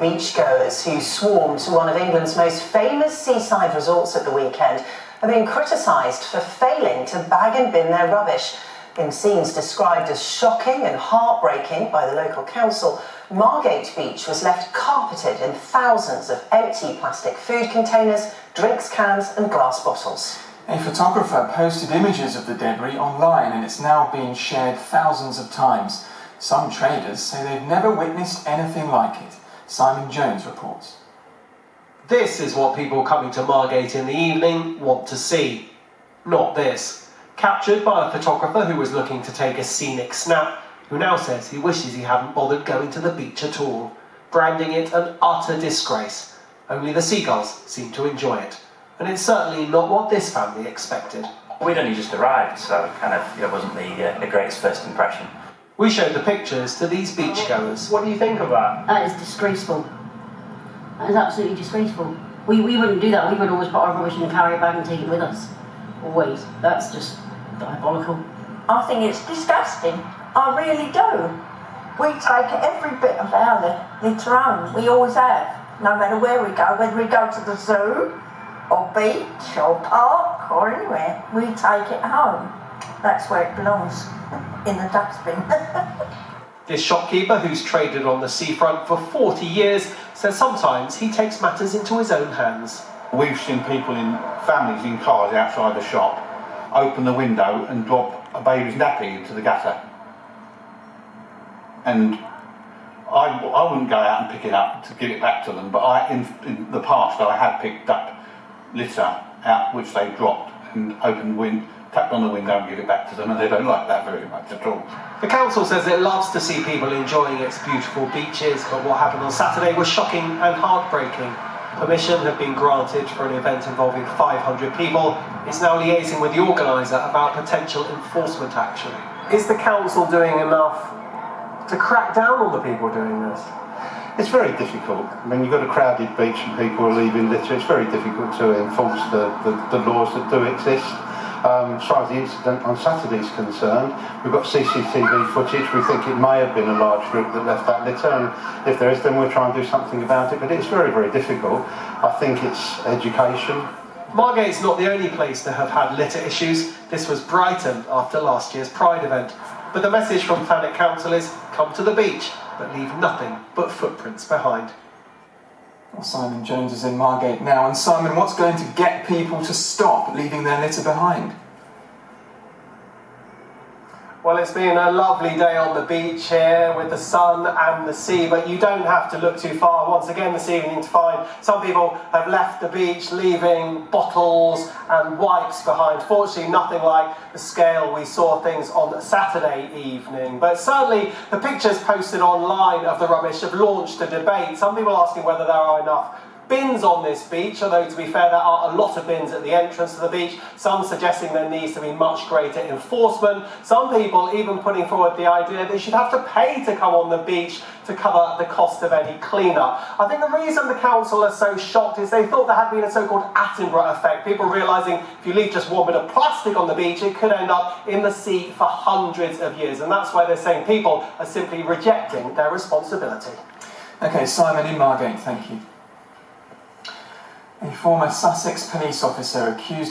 Beachgoers who swarmed to one of England's most famous seaside resorts at the weekend are being criticised for failing to bag and bin their rubbish. In scenes described as shocking and heartbreaking by the local council, Margate Beach was left carpeted in thousands of empty plastic food containers, drinks cans and glass bottles. A photographer posted images of the debris online and it's now been shared thousands of times. Some traders say they've never witnessed anything like it. Simon Jones reports. This is what people coming to Margate in the evening want to see. Not this. Captured by a photographer who was looking to take a scenic snap, who now says he wishes he hadn't bothered going to the beach at all, branding it an utter disgrace. Only the seagulls seem to enjoy it. And it's certainly not what this family expected. We'd only just arrived, so it wasn't the greatest first impression. We showed the pictures to these beachgoers. What do you think of that? That is disgraceful. That is absolutely disgraceful. We wouldn't do that. We would always put our rubbish in a carrier bag and take it with us. Always. That's just diabolical. I think it's disgusting. I really do. We take every bit of our litter home. We always have. No matter where we go, whether we go to the zoo or beach or park or anywhere, we take it home. That's where it belongs, in the dustbin. This shopkeeper, who's traded on the seafront for 40 years, says sometimes he takes matters into his own hands. We've seen people in families in cars outside the shop open the window and drop a baby's nappy into the gutter. And I wouldn't go out and pick it up to give it back to them, but in the past I have picked up litter out which they dropped and tapped on the window and give it back to them, and they don't like that very much at all. The council says it loves to see people enjoying its beautiful beaches, but what happened on Saturday was shocking and heartbreaking. Permission had been granted for an event involving 500 people. It's now liaising with the organiser about potential enforcement action. Is the council doing enough to crack down on the people doing this? It's very difficult. I mean, you've got a crowded beach and people are leaving litter. It's very difficult to enforce the laws that do exist. As far as the incident on Saturday is concerned, we've got CCTV footage. We think it may have been a large group that left that litter, and if there is, then we'll try and do something about it. But it's very, very difficult. I think it's education. Margate's not the only place to have had litter issues. This was Brighton after last year's Pride event. But the message from Thanet Council is, come to the beach, but leave nothing but footprints behind. Well, Simon Jones is in Margate now. And Simon, what's going to get people to stop leaving their litter behind? Well, it's been a lovely day on the beach here with the sun and the sea, but you don't have to look too far once again this evening to find some people have left the beach leaving bottles and wipes behind. Fortunately, nothing like the scale we saw things on Saturday evening. But certainly the pictures posted online of the rubbish have launched a debate. Some people asking whether there are enough bins on this beach, although to be fair there are a lot of bins at the entrance to the beach, some suggesting there needs to be much greater enforcement, some people even putting forward the idea that you should have to pay to come on the beach to cover the cost of any clean-up. I think the reason the council are so shocked is they thought there had been a so-called Attenborough effect, people realising if you leave just one bit of plastic on the beach it could end up in the sea for hundreds of years, and that's why they're saying people are simply rejecting their responsibility. OK, Simon in Margate, thank you. A former Sussex police officer accused